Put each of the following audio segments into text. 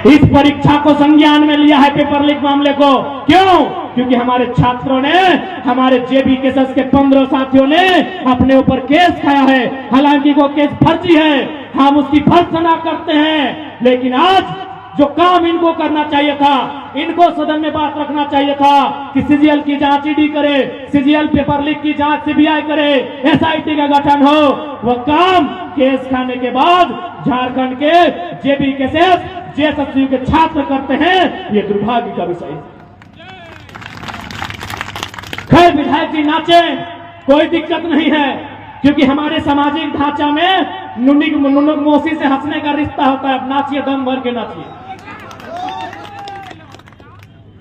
इस परीक्षा को संज्ञान में लिया है, पेपर लीक मामले को। क्यों? क्योंकि हमारे छात्रों ने, हमारे जेबी केसेस के 15 साथियों ने अपने ऊपर केस खाया है। हालांकि वो केस फर्जी है, हम उसकी भर्त्सना करते हैं, लेकिन आज जो काम इनको करना चाहिए था, इनको सदन में बात रखना चाहिए था कि सीजीएल की जांच ईडी करे, सीजीएल पेपर लीक की जांच सीबीआई करे, एसआईटी का गठन हो, वह काम केस खाने के बाद झारखंड के जेबी केसेस जेएसएसयू के छात्र करते हैं। ये दुर्भाग्य का विषय है। खैर, विधायक जी नाचे, कोई दिक्कत नहीं है, क्योंकि हमारे सामाजिक ढांचा में नुनुक मौसी से हंसने का रिश्ता होता है। नाचिए, दम भर के नाचिए,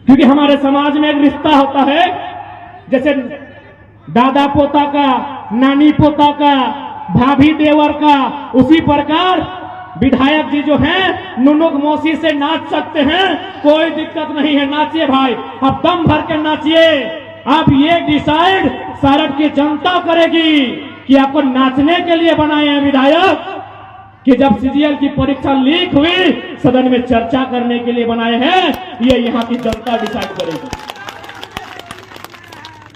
क्योंकि हमारे समाज में एक रिश्ता होता है, जैसे दादा पोता का, नानी पोता का, भाभी देवर का, उसी प्रकार विधायक जी जो हैं नुनुक मौसी से नाच सकते हैं, कोई दिक्कत नहीं है। नाचिए भाई, अब दम भर के नाचिए। अब ये डिसाइड सारण की जनता करेगी कि आपको नाचने के लिए बनाए हैं विधायक, कि जब सीजीएल की परीक्षा लीक हुई सदन में चर्चा करने के लिए बनाए हैं, ये यहाँ की जनता डिसाइड करेगी।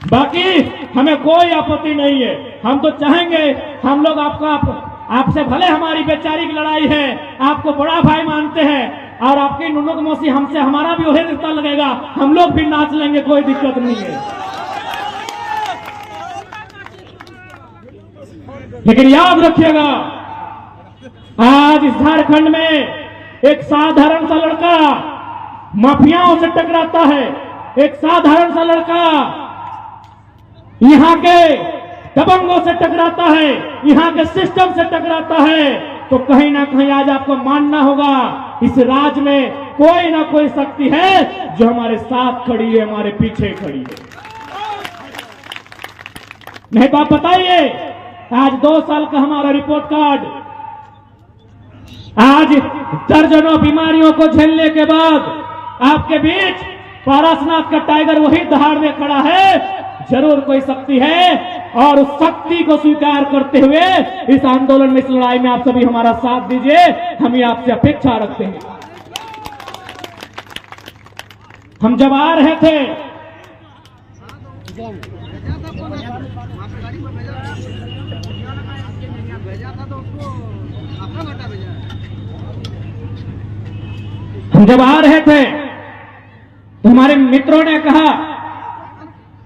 बाकी हमें कोई आपत्ति नहीं है। हम तो चाहेंगे, हम लोग आपसे भले हमारी वैचारिक लड़ाई है, आपको बड़ा भाई मानते हैं, और आपकी नुनुक मौसी हमसे, हमारा भी वही रिश्ता लगेगा, हम लोग भी नाच लेंगे, कोई दिक्कत नहीं है। लेकिन याद रखिएगा, आज इस झारखंड में एक साधारण सा लड़का माफियाओं से टकराता है, एक साधारण सा लड़का यहाँ के दबंगों से टकराता है, यहाँ के सिस्टम से टकराता है, तो कहीं ना कहीं आज आपको मानना होगा इस राज्य में कोई ना कोई शक्ति है जो हमारे साथ खड़ी है, हमारे पीछे खड़ी है। नहीं तो आप बताइए, आज 2 साल का हमारा रिपोर्ट कार्ड, आज दर्जनों बीमारियों को झेलने के बाद आपके बीच पारसनाथ का टाइगर वही दहाड़ने खड़ा है। जरूर कोई शक्ति है, और उस शक्ति को स्वीकार करते हुए इस आंदोलन में, इस लड़ाई में आप सभी हमारा साथ दीजिए, हम ये आपसे अपेक्षा रखते हैं। हम जब आ रहे थे, तो हमारे मित्रों ने कहा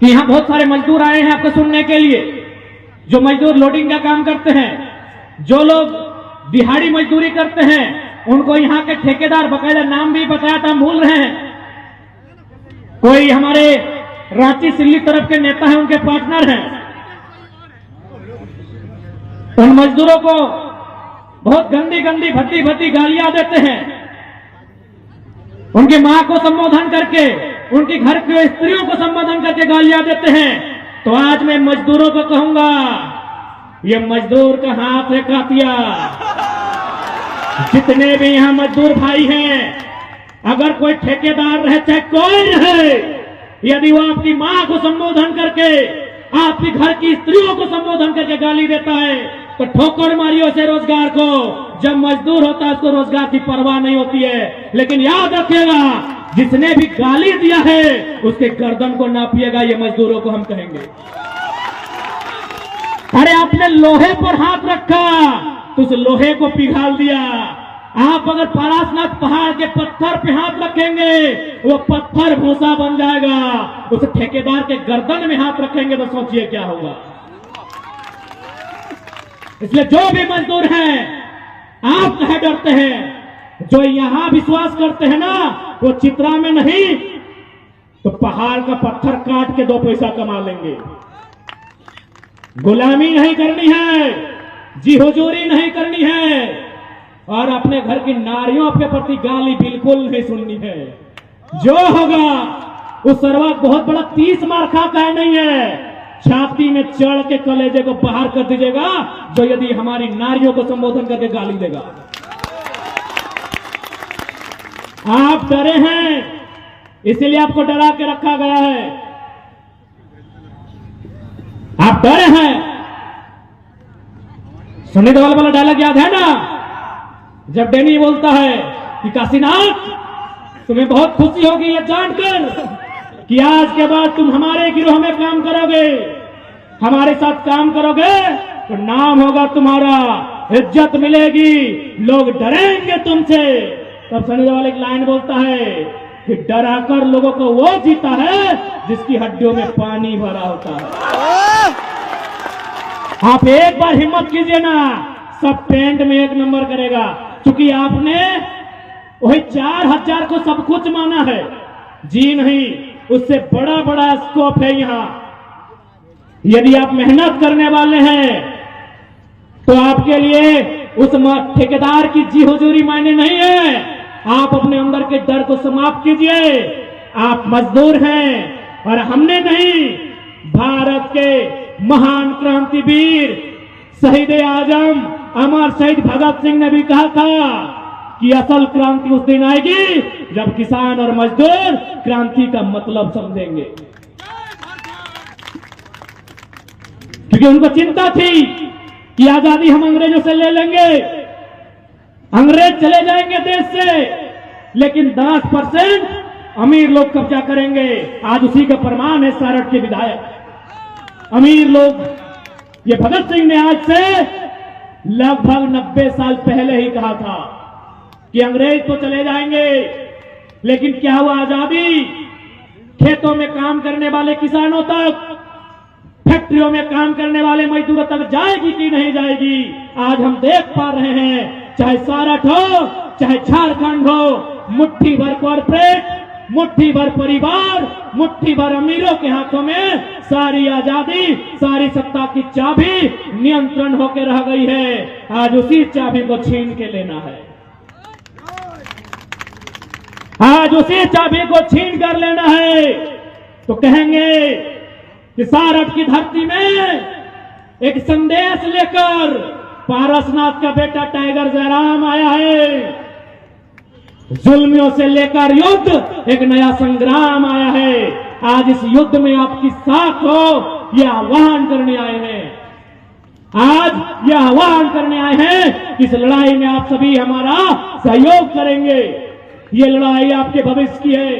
कि यहां बहुत सारे मजदूर आए हैं आपको सुनने के लिए, जो मजदूर लोडिंग का काम करते हैं, जो लोग दिहाड़ी मजदूरी करते हैं, उनको यहां के ठेकेदार, बकायदा नाम भी बताया था, हम भूल रहे हैं, कोई हमारे रांची सिल्ली तरफ के नेता हैं, उनके पार्टनर हैं, उन मजदूरों को बहुत गंदी गंदी भद्दी भद्दी गालियां देते हैं, उनकी मां को संबोधन करके, उनकी घर की स्त्रियों को संबोधन करके गालियां देते हैं। तो आज मैं मजदूरों को कहूंगा, ये मजदूर का हाथ है कातिया। जितने भी यहां मजदूर भाई हैं, अगर कोई ठेकेदार रहे चाहे कोई रहे, यदि वो आपकी मां को संबोधन करके, आपकी घर की स्त्रियों को संबोधन करके गाली देता है, तो ठोकर मारियो से रोजगार को। जब मजदूर होता है उसको रोजगार की परवाह नहीं होती है। लेकिन याद रखिएगा, जिसने भी गाली दिया है उसके गर्दन को नापिएगा, ये मजदूरों को हम कहेंगे। अरे आपने लोहे पर हाथ रखा तो उस लोहे को पिघाल दिया। आप अगर पारसनाथ पहाड़ के पत्थर पे हाथ रखेंगे, वो पत्थर भूसा बन जाएगा। उस ठेकेदार के गर्दन में हाथ रखेंगे तो सोचिए क्या होगा। इसलिए जो भी मजदूर हैं, आप कहे डरते हैं, जो यहां विश्वास करते हैं ना, वो चित्रा में नहीं तो पहाड़ का पत्थर काट के 2 पैसा कमा लेंगे। गुलामी नहीं करनी है, जी हुजूरी नहीं करनी है, और अपने घर की नारियों के प्रति गाली बिल्कुल नहीं सुननी है। जो होगा उस सर्वात बहुत बड़ा 30 मार खाता है नहीं है, छाती में चढ़ के कलेजे को बाहर कर दीजिएगा, जो यदि हमारी नारियों को संबोधन करके गाली देगा। आप डरे हैं, इसीलिए आपको डरा के रखा गया है। आप डरे हैं। सन्नी देओल वाला डायलॉग याद है ना, जब डैनी बोलता है कि काशीनाथ, तुम्हें बहुत खुशी होगी यह जानकर कि आज के बाद तुम हमारे गिरोह में काम करोगे, हमारे साथ काम करोगे तो नाम होगा तुम्हारा, इज्जत मिलेगी, लोग डरेंगे तुमसे। तब सनी देओल एक लाइन बोलता है कि डराकर लोगों को वो जीता है जिसकी हड्डियों में पानी भरा होता है। आप एक बार हिम्मत कीजिए ना, सब पेंट में एक नंबर करेगा, क्योंकि आपने वही 4000 को सब कुछ माना है। जी नहीं, उससे बड़ा बड़ा स्कोप है यहां। यदि आप मेहनत करने वाले हैं तो आपके लिए उस ठेकेदार की जी हुजूरी मायने नहीं है। आप अपने अंदर के डर को समाप्त कीजिए। आप मजदूर हैं और हमने नहीं, भारत के महान क्रांतिवीर शहीद आजम अमर शहीद भगत सिंह ने भी कहा था कि असल क्रांति उस दिन आएगी जब किसान और मजदूर क्रांति का मतलब समझेंगे। क्योंकि उनको चिंता थी कि आजादी हम अंग्रेजों से ले लेंगे, अंग्रेज चले जाएंगे देश से, लेकिन 10% अमीर लोग कब्जा करेंगे। आज उसी का प्रमाण है सारठ के विधायक अमीर लोग। ये भगत सिंह ने आज से लगभग 90 साल पहले ही कहा था कि अंग्रेज तो चले जाएंगे, लेकिन क्या हुआ? आजादी खेतों में काम करने वाले किसानों तक, फैक्ट्रियों में काम करने वाले मजदूरों तक जाएगी कि नहीं जाएगी? आज हम देख पा रहे हैं, चाहे सारठ हो, चाहे झारखंड हो, मुट्ठी भर कॉर्पोरेट, मुट्ठी भर परिवार, मुट्ठी भर अमीरों के हाथों में सारी आजादी, सारी सत्ता की चाबी नियंत्रण होकर रह गई है। आज उसी चाबी को छीन के लेना है, आज उसी चाबी को छीन कर लेना है। तो कहेंगे कि सारठ की धरती में एक संदेश लेकर पारसनाथ का बेटा टाइगर जयराम आया है। जुल्मियों से लेकर युद्ध, एक नया संग्राम आया है। आज इस युद्ध में आपकी साथ हो, यह आह्वान करने आए हैं। आज यह आह्वान करने आए हैं कि इस लड़ाई में आप सभी हमारा सहयोग करेंगे। ये लड़ाई आपके भविष्य की है,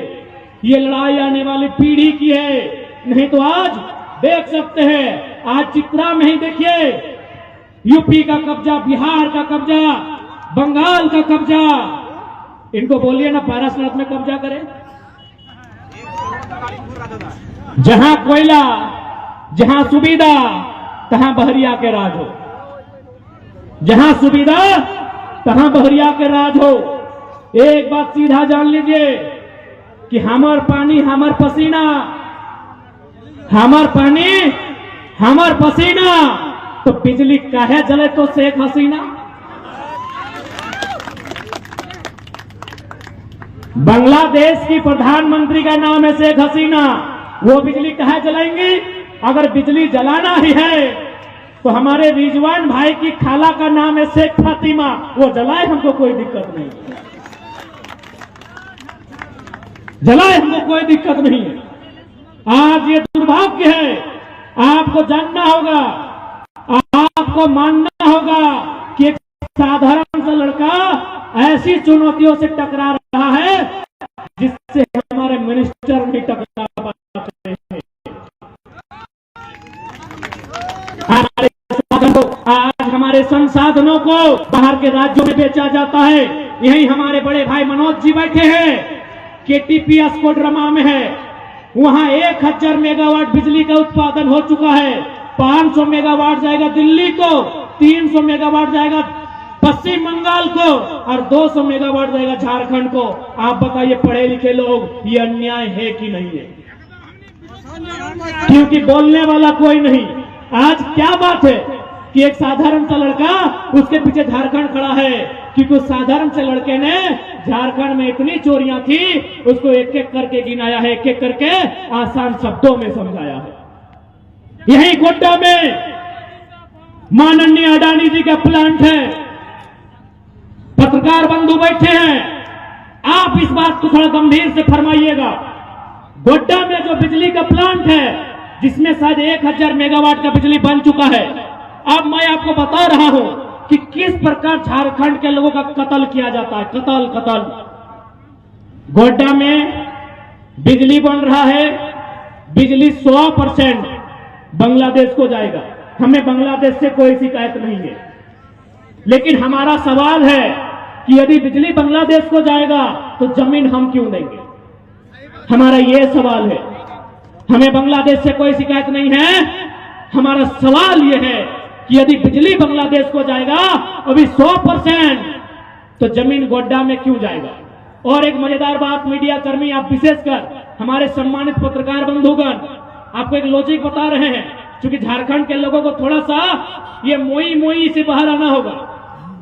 ये लड़ाई आने वाली पीढ़ी की है। नहीं तो आज देख सकते हैं, आज चित्रा में ही देखिए, यूपी का कब्जा, बिहार का कब्जा, बंगाल का कब्जा। इनको बोलिए ना पारसनाथ में कब्जा करें। जहां कोयला, जहां सुविधा, तहां बहरिया के राज हो। जहां सुविधा, तहां बहरिया के राज हो। एक बात सीधा जान लीजिए कि हमार पानी हमार पसीना, हमार पानी हमार पसीना। तो बिजली काहे जले तो शेख हसीना? बांग्लादेश की प्रधानमंत्री का नाम है शेख हसीना। वो बिजली काहे जलाएंगी? अगर बिजली जलाना ही है तो हमारे रिजवान भाई की खाला का नाम है शेख फातिमा, वो जलाए, हमको कोई दिक्कत नहीं, जलाए, हमको कोई दिक्कत नहीं है। आज ये दुर्भाग्य है, आपको जानना होगा, आपको मानना होगा कि एक साधारण सा लड़का ऐसी चुनौतियों से टकरा रहा है जिससे हमारे मिनिस्टर भी टकरा पाते हैं। आज हमारे संसाधनों को बाहर के राज्यों में बेचा जाता है। यही हमारे बड़े भाई मनोज जी बैठे हैं, केटीपीएस कोडरमा में है, वहां 1000 मेगावाट बिजली का उत्पादन हो चुका है। 500 मेगावाट जाएगा दिल्ली को, 300 मेगावाट जाएगा पश्चिम बंगाल को और 200 मेगावाट जाएगा झारखंड को। आप बताइए पढ़े लिखे लोग, ये अन्याय है कि नहीं है? क्योंकि बोलने वाला कोई नहीं। आज क्या बात है कि एक साधारण सा लड़का, उसके पीछे झारखंड खड़ा है, क्योंकि उस साधारण से लड़के ने झारखंड में इतनी चोरियां थी, उसको एक एक करके गिनाया है, एक एक करके आसान शब्दों में समझाया है। यही गोड्डा में माननीय अडानी जी का प्लांट है। पत्रकार बंधु बैठे हैं, आप इस बात को थोड़ा गंभीर से फरमाइएगा। गोड्डा में जो बिजली का प्लांट है, जिसमें शायद 1000 मेगावाट का बिजली बन चुका है, अब मैं आपको बता रहा हूं कि किस प्रकार झारखंड के लोगों का कत्ल किया जाता है। कत्ल गोड्डा में बिजली बन रहा है, बिजली 100% बांग्लादेश को जाएगा। हमें बांग्लादेश से कोई शिकायत नहीं है, लेकिन हमारा सवाल है कि यदि बिजली बांग्लादेश को जाएगा तो जमीन हम क्यों देंगे? हमारा यह सवाल है। हमें बांग्लादेश से कोई शिकायत नहीं है, हमारा सवाल यह है कि यदि बिजली बांग्लादेश को जाएगा अभी 100%, तो जमीन गोड्डा में क्यों जाएगा? और एक मजेदार बात, मीडिया कर्मी आप विशेषकर हमारे सम्मानित पत्रकार बंधुगण, आपको एक लॉजिक बता रहे हैं, क्योंकि झारखंड के लोगों को थोड़ा सा ये मोई से बाहर आना होगा।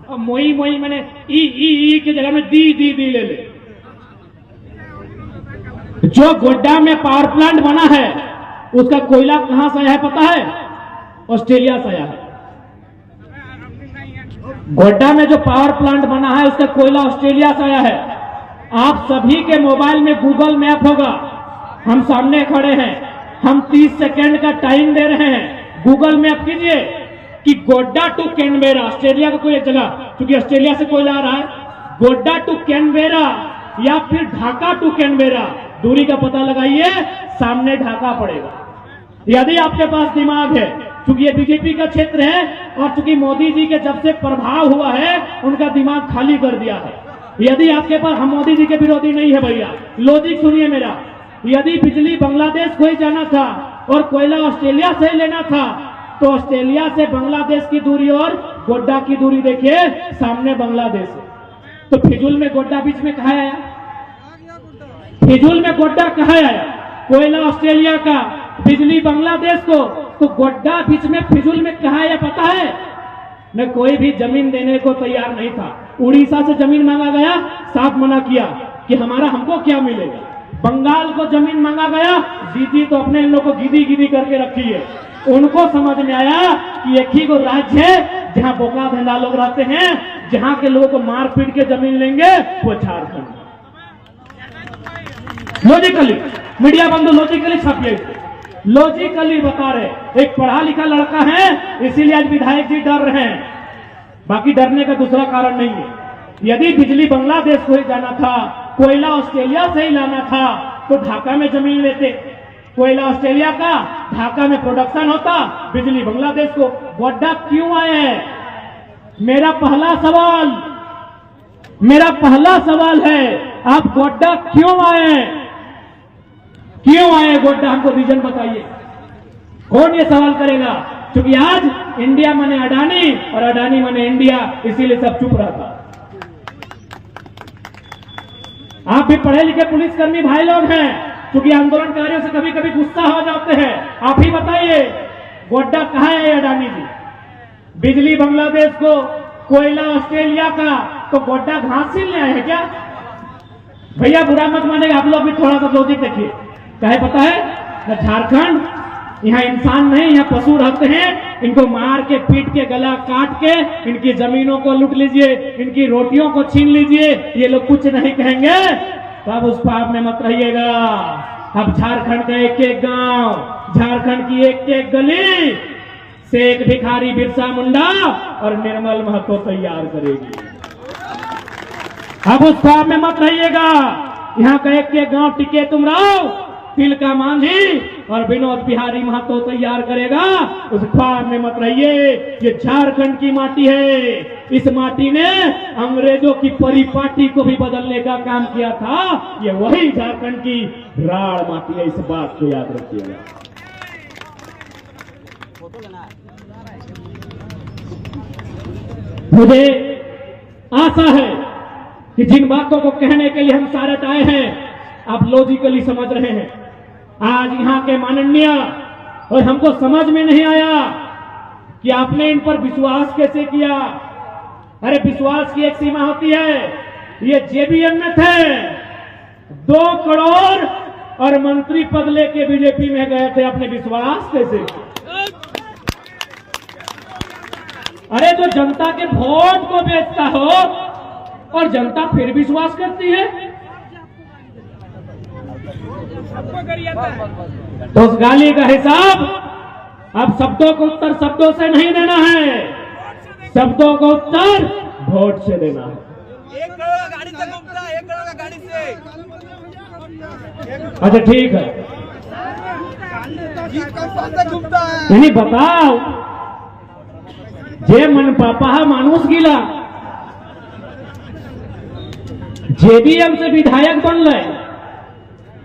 अब मोई मैंने ई की जगह में दी ले ले। जो गोड्डा में पावर प्लांट बना है उसका कोयला कहां से आया है पता है? ऑस्ट्रेलिया से आया है। गोड्डा में जो पावर प्लांट बना है उसका कोयला ऑस्ट्रेलिया से आया है। आप सभी के मोबाइल में गूगल मैप होगा, हम सामने खड़े हैं, हम 30 सेकेंड का टाइम दे रहे हैं। गूगल मैप कीजिए कि गोड्डा टू कैनबेरा, ऑस्ट्रेलिया का कोई एक जगह, क्योंकि ऑस्ट्रेलिया से कोयला आ रहा है, गोड्डा टू कैनबेरा या फिर ढाका टू कैनबेरा, दूरी का पता लगाइए, सामने ढाका पड़ेगा। यदि आपके पास दिमाग है, क्योंकि ये बीजेपी का क्षेत्र है और चूंकि मोदी जी के जब से प्रभाव हुआ है उनका दिमाग खाली कर दिया है। यदि आपके पास, हम मोदी जी के विरोधी नहीं है भैया, लॉजिक सुनिए मेरा, यदि बिजली बांग्लादेश को ही जाना था और कोयला ऑस्ट्रेलिया से ही लेना था, तो ऑस्ट्रेलिया से बांग्लादेश की दूरी और गोड्डा की दूरी देखिए, सामने बांग्लादेश है। तो फिजूल में गोड्डा बीच में कहा आया? फिजूल में गोड्डा कहा आया? कोयला ऑस्ट्रेलिया का, बिजली बांग्लादेश को, तो गोड्डा बीच में फिजूल में कहा आया पता है? न कोई भी जमीन देने को तैयार नहीं था। उड़ीसा से जमीन मांगा गया, साफ मना किया कि हमको क्या मिलेगा। बंगाल को जमीन मांगा गया, दीदी तो अपने इन लोग को गिदी करके रखी है। उनको समझ में आया कि एक ही को राज्य है जहां बोका धंधा लोग रहते हैं, जहां के लोगों को मार पीट के जमीन लेंगे, वो झारखंड। लॉजिकली मीडिया बंधु लॉजिकली छापिए, लॉजिकली बता रहे। एक पढ़ा लिखा लड़का है, इसीलिए आज विधायक जी डर रहे हैं, बाकी डरने का दूसरा कारण नहीं है। यदि बिजली बांग्लादेश को ही जाना था, कोयला ऑस्ट्रेलिया से ही लाना था, तो ढाका में जमीन लेते। कोयला ऑस्ट्रेलिया का, ढाका में प्रोडक्शन होता, बिजली बांग्लादेश को। गोड्डा क्यों आए? मेरा पहला सवाल है, आप गोड्डा क्यों आए? गोड्डा, हमको रीजन बताइए। कौन ये सवाल करेगा? क्योंकि आज इंडिया माने अडानी और अडानी माने इंडिया, इसीलिए सब चुप रहता। आप भी पढ़े लिखे पुलिसकर्मी भाई लोग हैं, क्योंकि आंदोलनकारियों से कभी कभी गुस्सा हो जाते हैं। आप ही बताइए, गोड्डा कहाँ है अडानी जी? बिजली बांग्लादेश को, कोयला ऑस्ट्रेलिया का, तो गोड्डा घास छीन ले आए हैं क्या? भैया बुरा मत मानेगा, आप लोग भी थोड़ा सा लॉजिक देखिए। कहे पता है, झारखंड यहाँ इंसान नहीं, यहाँ पशु रहते हैं। इनको मार के, पीट के, गला काट के इनकी जमीनों को लूट लीजिए, इनकी रोटियों को छीन लीजिए, ये लोग कुछ नहीं कहेंगे। तो अब उस पाप में मत रहिएगा। अब झारखंड का एक एक गांव, झारखंड की एक एक गली से एक भिखारी बिरसा मुंडा और निर्मल महतो तैयार करेगी। अब उस पाप में मत रहिएगा। यहाँ का एक एक गांव टिके तुम राव, तिलका मांझी और विनोद बिहारी महतो तैयार करेगा। उस ख्वाब में मत रहिए। ये झारखंड की माटी है। इस माटी ने अंग्रेजों की परिपाटी को भी बदलने का काम किया था। ये वही झारखंड की राड़ माटी है, इस बात को याद रखिएगा। मुझे आशा है कि जिन बातों को कहने के लिए हम सारे आए हैं, आप लॉजिकली समझ रहे हैं। आज यहाँ के माननीय, और हमको समझ में नहीं आया कि आपने इन पर विश्वास कैसे किया। अरे विश्वास की एक सीमा होती है। ये जेबीएम में थे, 2 करोड़ और मंत्री पद लेके बीजेपी में गए थे, आपने विश्वास कैसे किया? अरे जो जनता के वोट को बेचता हो और जनता फिर विश्वास करती है, तो उस गाली का हिसाब अब शब्दों को उत्तर शब्दों से नहीं देना है, शब्दों का उत्तर वोट से देना है। 1 करोड़ का गाड़ी से घूमता है, 1 करोड़ का गाड़ी से। अच्छा ठीक है, घूमता है। यानी बताओ जे मन पापा मानुस गिला जेबीएम से विधायक बनल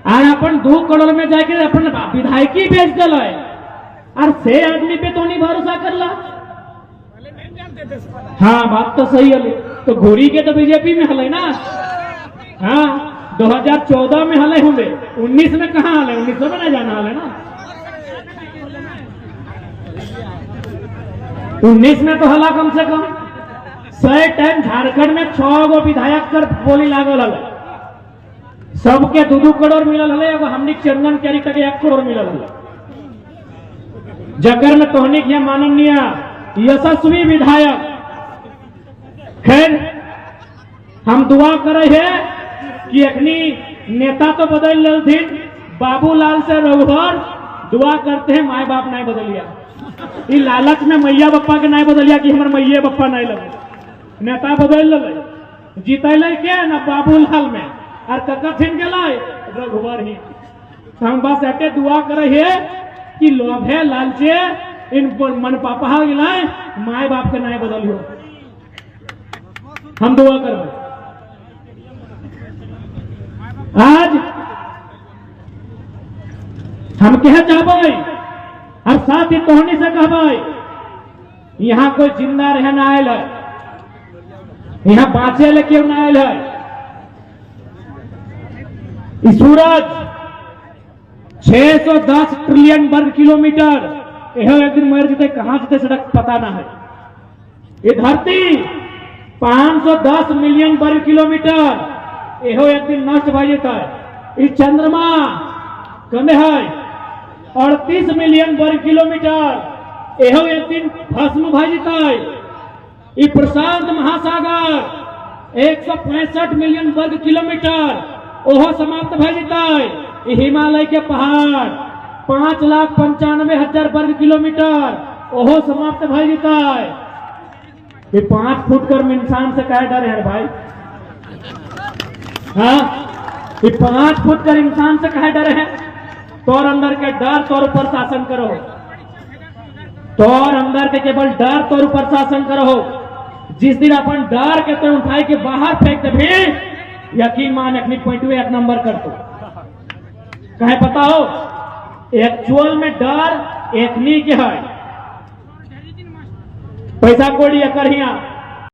और अपन 2 करोड़ में जाके अपन विधायकी बेच दिल और से आदमी पे तो नहीं भरोसा करला। हाँ बात तो सही है, तो घोड़ी के तो बीजेपी में हल ना। हाँ 2014 में हले होंगे, 19 में कहाँ हले, 19 में नहीं जाना हले ना। 19 में तो हला कम से कम 100 टाइम झारखंड में 6 गो विधायक कर बोली लागल हल, सबके 2-2 करोड़ मिलल हले। एगो हमनी चंदन कैरी तक 1 करोड़ मिलल हले, जकर में तोहनी के माननीय यशस्वी विधायक। खैर हम दुआ करे हैं कि अखनी नेता तो बदल लथिन, बाबूलाल से रघुवर दुआ करते हैं माए बाप नहीं बदलिया, ई लालच में मैया बप्पा के नहीं बदलिया कि हमारे मैये बप्पा नहीं लगे। नेता बदल ले जीतल के ना बाबूलाल में और कथिन गेला रघुवर ही। हम बस एटे दुआ करे है कि लोभे लालचे इन मन पापा गिलाए माए बाप के नहीं बदलियो। हम दुआ करबे आज हम कह चाहबे और साथ ही तोहनी से कहबे यहाँ कोई जिंदा रहना आयल है, यहाँ बाँचे ले क्यों ना आयल है। सूरज 610 ट्रिलियन वर्ग किलोमीटर यह एक दिन मर जते, कहां जते सड़क पता ना है। ये धरती 510 मिलियन वर्ग किलोमीटर यह एक दिन नष्ट हो जाता है। इस चंद्रमा कमे है 38 मिलियन वर्ग किलोमीटर यह एक दिन भस्म हो जाता है। ये प्रशांत महासागर 165 मिलियन वर्ग किलोमीटर ओहो समाप्त हो जाता है। हिमालय के पहाड़ 5,95,000 वर्ग किलोमीटर ओहो समाप्त हो जाता है। ये 5 फुट कर इंसान से कह डरे हैं भाई। हाँ ये 5 फुट कर इंसान से कह डरे हैं। तोर अंदर के डर तोर ऊपर शासन करो, तोर अंदर के केवल डर तोर ऊपर शासन करो। जिस दिन अपन डर के तो उठाई के बाहर फेंक दे, यकीन मान अपनी पॉइंट 1 नंबर कर दो। कहे पता हो एक्चुअल में डर एकनी के है, पैसा कोड़ी कर